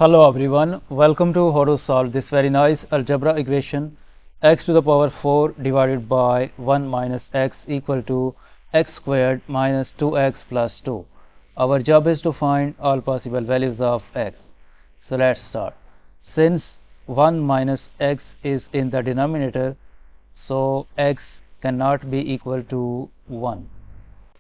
Hello everyone, welcome to how to solve this very nice algebra equation x to the power 4 divided by 1 minus x equal to x squared minus 2x plus 2. Our job is to find all possible values of x. So let's start. Since 1 minus x is in the denominator, so x cannot be equal to 1.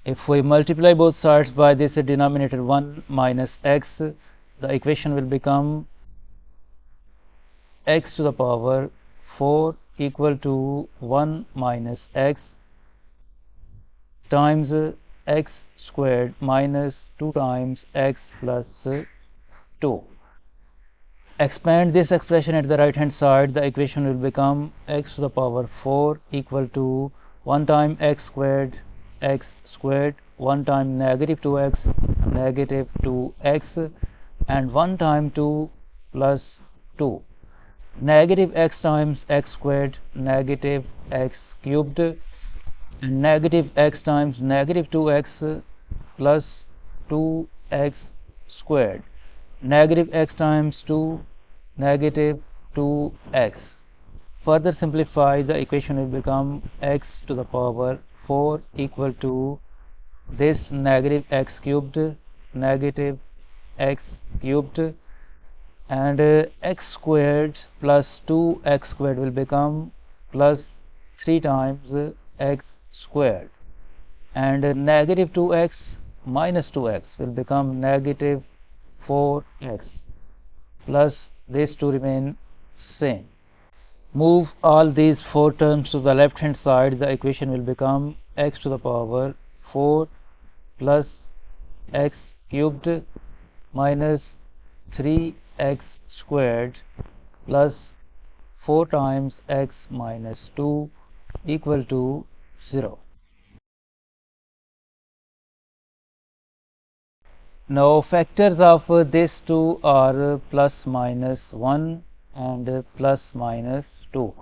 If we multiply both sides by this denominator 1 minus x, the equation will become x to the power 4 equal to 1 minus x times x squared minus 2 times x plus 2. Expand this expression at the right hand side, the equation will become x to the power 4 equal to 1 time x squared, 1 time negative 2x, negative 2x, and 1 time 2 plus 2. Negative x times x squared, negative x cubed, and negative x times negative 2x plus 2x squared. Negative x times 2, negative 2x. Further simplify, the equation will become x to the power 4 equal to this negative x cubed, negative x cubed, and x squared plus 2x squared will become plus 3 times x squared, and negative 2x minus 2x will become negative 4x, plus these two remain same. Move all these 4 terms to the left hand side, the equation will become x to the power 4 plus x cubed minus 3x squared plus 4 times x minus 2 equal to 0. Now factors of these two are plus minus 1 and plus minus 2.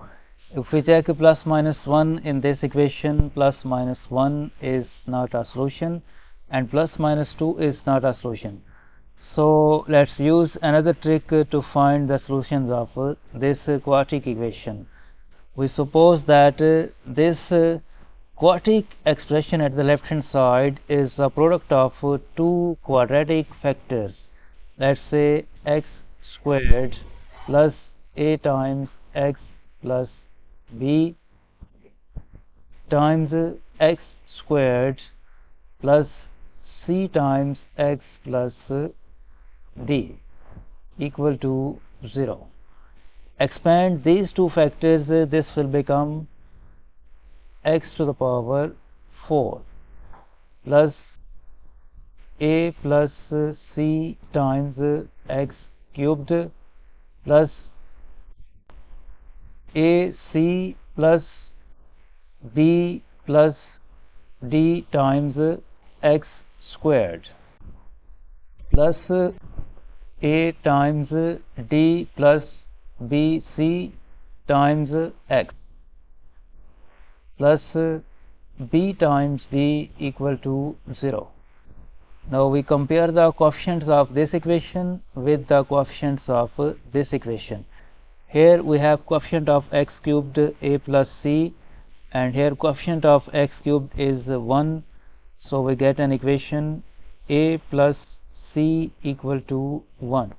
If we check plus minus 1 in this equation, plus minus 1 is not a solution and plus minus 2 is not a solution. So let's use another trick to find the solutions of this quadratic equation. We suppose that this quadratic expression at the left hand side is a product of two quadratic factors. Let's say x squared plus a times x plus b times x squared plus c times x plus d equal to 0. Expand these two factors, this will become x to the power 4 plus a plus c times x cubed plus ac plus b plus d times x squared plus a times d plus bc times x plus b times d equal to 0. Now we compare the coefficients of this equation with the coefficients of this equation. Here we have coefficient of x cubed a plus c, and here coefficient of x cubed is 1, so we get an equation a plus c equal to 1,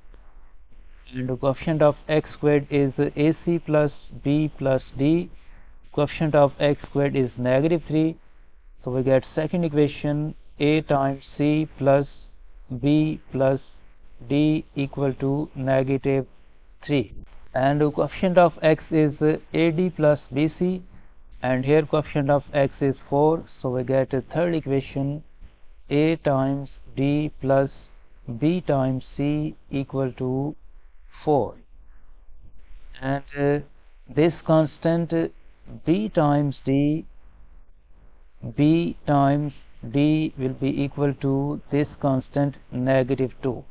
and the coefficient of x squared is ac plus b plus d. Coefficient of x squared is negative 3, so we get second equation a times c plus b plus d equal to negative 3, and the coefficient of x is ad plus bc, and here coefficient of x is 4, so we get a third equation a times d plus b times c equal to 4, and this constant b times d will be equal to this constant negative 2.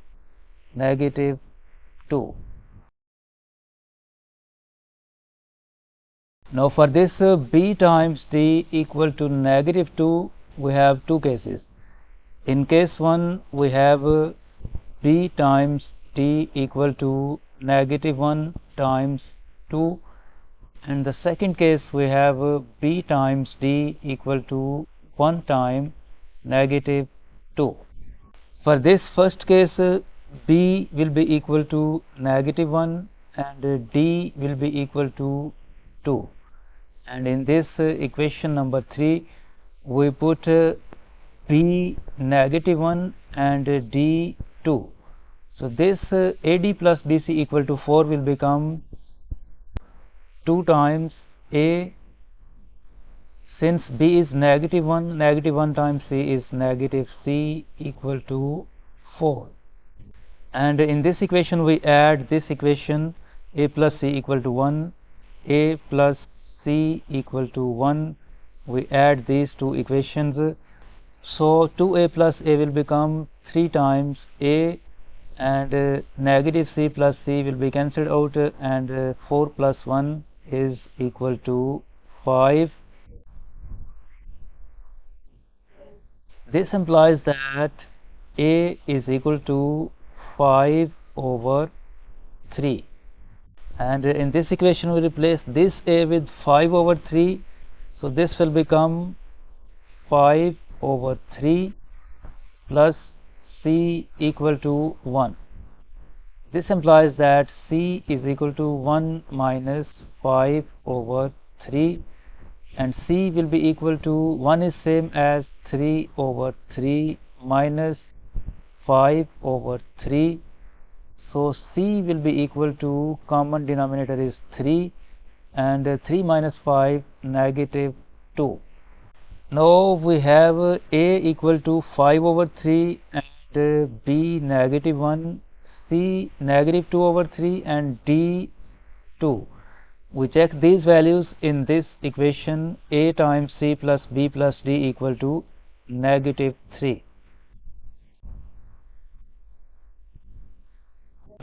Now for this b times d equal to negative 2, we have two cases. In case 1 we have b times d equal to -1 times 2, and the second case we have b times d equal to 1 time -2. For this first case, b will be equal to -1 and d will be equal to 2, and in this equation number 3 we put b -1 and d 2. So this AD plus BC equal to 4 will become 2 times A. Since B is -1 times C is -C equal to 4. And in this equation we add this equation, A plus C equal to 1, A plus C equal to 1. We add these two equations. So 2A plus A will become 3 times A, and -C plus C will be cancelled out, and 4 plus 1 is equal to 5. This implies that A is equal to 5 over 3, and in this equation we replace this A with 5 over 3, so this will become 5 over 3 plus C equal to 1. This implies that C is equal to 1 minus 5 over 3, and C will be equal to 1 is same as 3 over 3 minus 5 over 3. So C will be equal to, common denominator is 3, and 3 minus 5 -2. Now we have A equal to 5 over 3 and B -1, C -2 over 3 and D 2. We check these values in this equation. A times C plus B plus D equal to -3.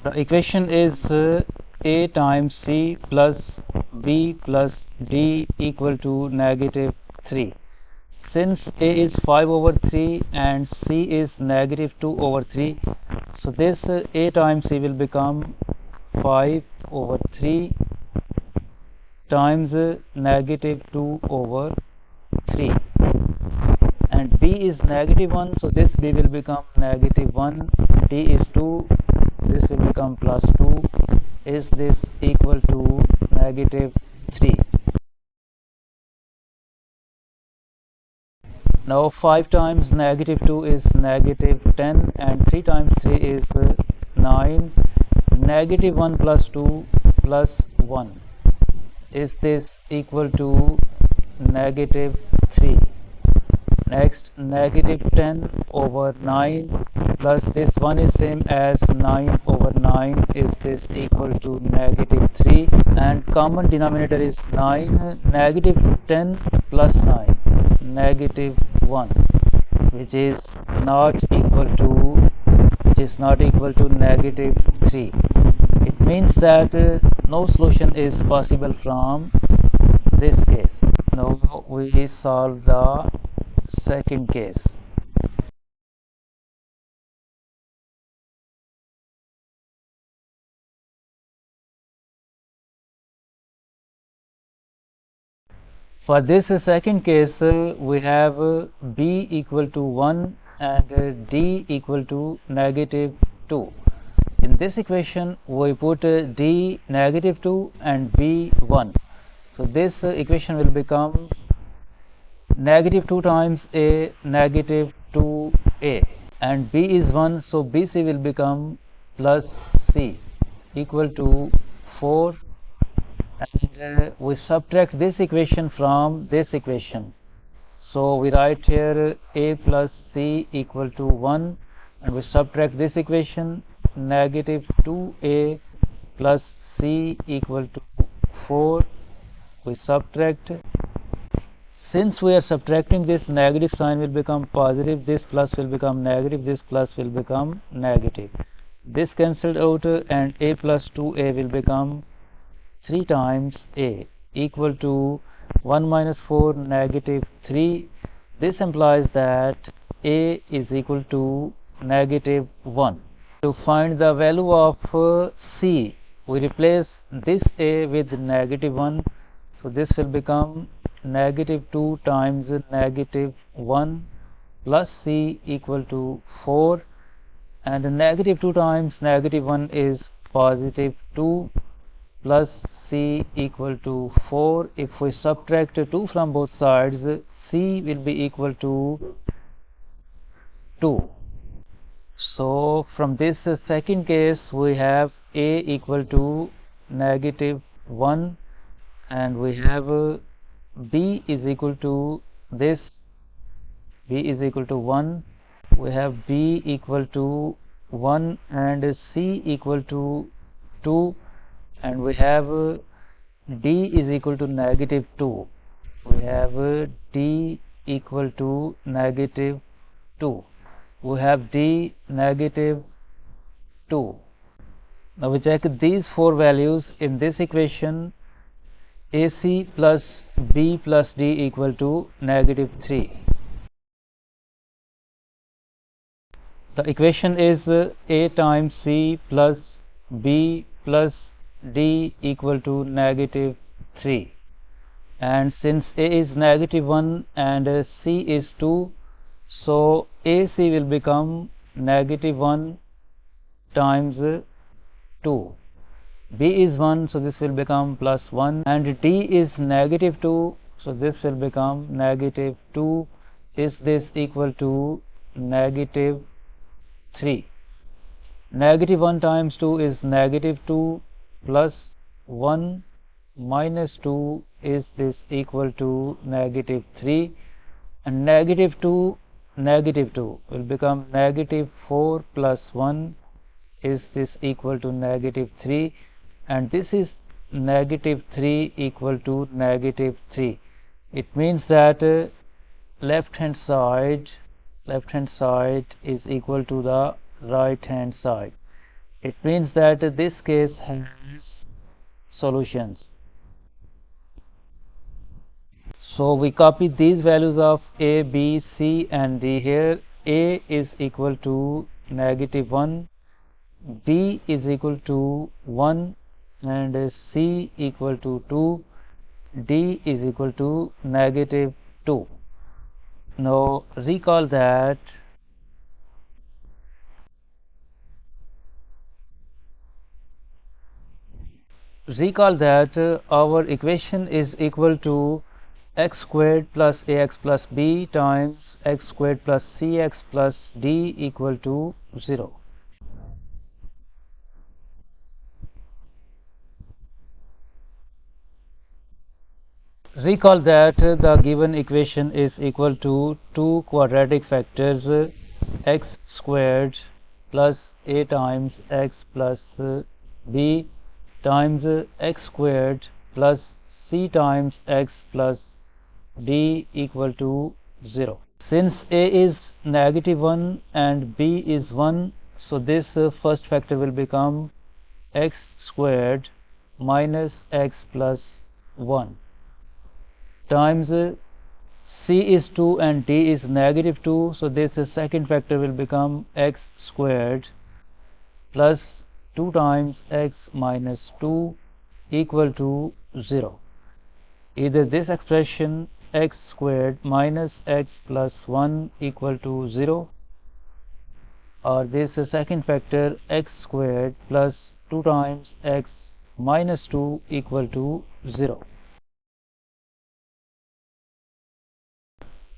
The equation is A times C plus B plus D equal to -3. Since A is 5 over 3 and C is -2 over 3, so this A times C will become 5 over 3 times -2 over 3, and B is -1, so this B will become -1, D is 2, this will become +2. Is this equal to -3? Now 5 times -2 is -10, and 3 times 3 is 9. -1 plus 2 plus 1. Is this equal to -3? Next, -10 over 9 plus this 1 is same as 9 over 9. Is this equal to -3? And common denominator is 9. -10 plus 9, -1, which is not equal to -3. It means that no solution is possible from this case. Now we solve the second case. For this second case, we have B equal to 1 and D equal to -2. In this equation we put D -2 and B 1. So this equation will become -2 times A -2A, and B is 1, so BC will become plus C equal to 4, and we subtract this equation from this equation. So we write here A plus C equal to 1, and we subtract this equation, -2A plus C equal to 4. We subtract. Since we are subtracting, this negative sign will become positive, this plus will become negative, this plus will become negative. This cancelled out, and A plus 2A will become 3 times A equal to 1 minus 4 -3. This implies that A is equal to -1. To find the value of c, we replace this a with -1, so this will become -2 times -1 plus c equal to 4, and -2 times -1 is +2 plus c equal to 4. If we subtract 2 from both sides, c will be equal to 2. So from this second case, we have a equal to -1, and we have b is equal to this, b is equal to 1, we have b equal to 1 and c equal to 2, and we have d is equal to -2. We have d equal to -2. We have d -2. Now we check these four values in this equation. AC plus b plus d equal to -3. The equation is a times c plus b plus d equal to -3, and since a is -1 and c is 2, so AC will become -1 times 2. B is 1, so this will become +1, and D is -2, so this will become -2. Is this equal to -3? -1 times 2 is -2 plus 1 minus 2, is this equal to -3, and -2 will become -4 plus 1, is this equal to -3, and this is -3 equal to -3. It means that left hand side is equal to the right hand side. It means that this case has solutions. So we copy these values of a, b, c and d here. A is equal to -1, b is equal to 1, and c equal to 2, d is equal to -2. Now recall that our equation is equal to x squared plus ax plus b times x squared plus cx plus d equal to 0. Recall that the given equation is equal to two quadratic factors, x squared plus a times x plus b times x squared plus c times x plus d equal to 0. Since a is -1 and b is 1, so this first factor will become x squared minus x plus 1 times c is 2 and d is -2, so this second factor will become x squared plus 2 times x minus 2 equal to 0. Either this expression x squared minus x plus 1 equal to 0, or this second factor x squared plus 2 times x minus 2 equal to 0.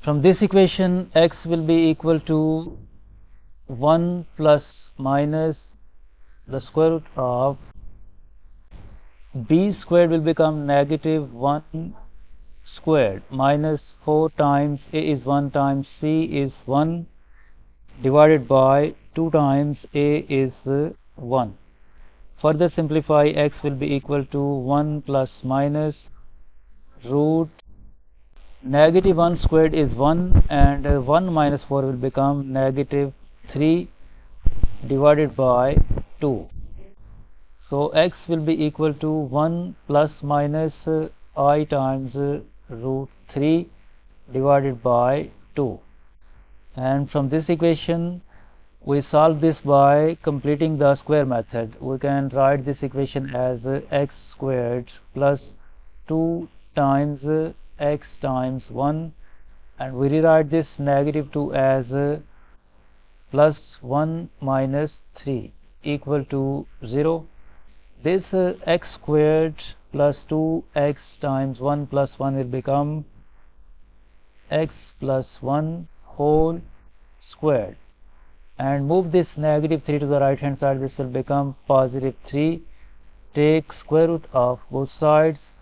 From this equation, x will be equal to 1 plus minus the square root of b squared will become -1 squared minus 4 times a is 1 times c is 1 divided by 2 times a is 1. Further simplify, x will be equal to 1 plus minus root -1 squared is 1, and 1 minus 4 will become -3 divided by 2. So x will be equal to 1 plus minus I times root 3 divided by 2, and from this equation We solve this by completing the square method. We can write this equation as x squared plus 2 times x times 1, and we rewrite this negative 2 as plus 1 minus 3 equal to 0. This x squared plus 2x times 1 plus 1 will become x plus 1 whole squared, and move this negative 3 to the right hand side. This will become positive 3. Take square root of both sides.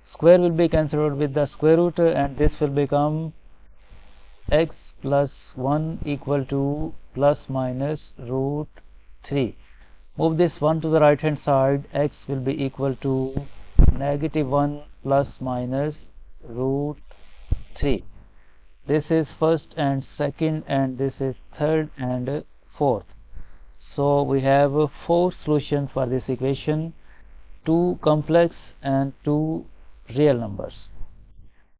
Square will be cancelled with the square root, and this will become x plus 1 equal to plus minus root 3. Move this 1 to the right hand side. X will be equal to negative 1 plus minus root 3. This is first and second, and this is third and fourth. So we have 4 solutions for this equation, 2 complex and 2 real numbers.